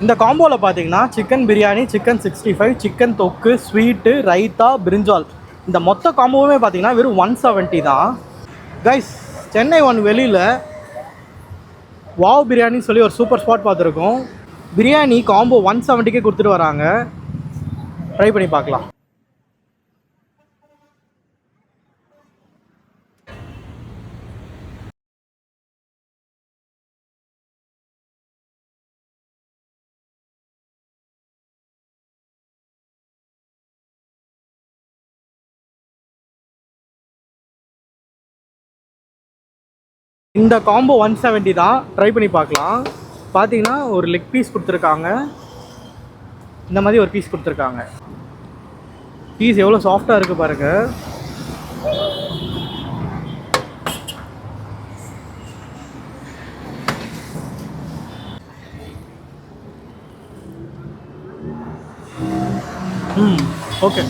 இந்த காம்போவில் பார்த்தீங்கன்னா chicken biryani, chicken 65, chicken தொக்கு, ஸ்வீட்டு, ரைத்தா, பிரிஞ்சால் இந்த மொத்த காம்போவுமே பார்த்தீங்கன்னா வெறும் 170 தான். கைஸ், சென்னை ஒன் வெளியில் வாவ் பிரியாணின்னு சொல்லி ஒரு சூப்பர் ஸ்பாட் பார்த்துருக்கோம். பிரியாணி காம்போ 170க்கே கொடுத்துட்டு வராங்க. ட்ரை பண்ணி பார்க்கலாம். இந்த காம்போ 170 தான். ட்ரை பண்ணி பார்க்கலாம். பார்த்தீங்கன்னா ஒரு லெக் பீஸ் கொடுத்துருக்காங்க, இந்த மாதிரி ஒரு பீஸ் கொடுத்துருக்காங்க. பீஸ் எவ்வளோ சாஃப்டாக இருக்குது பாருங்கள். ஓகே.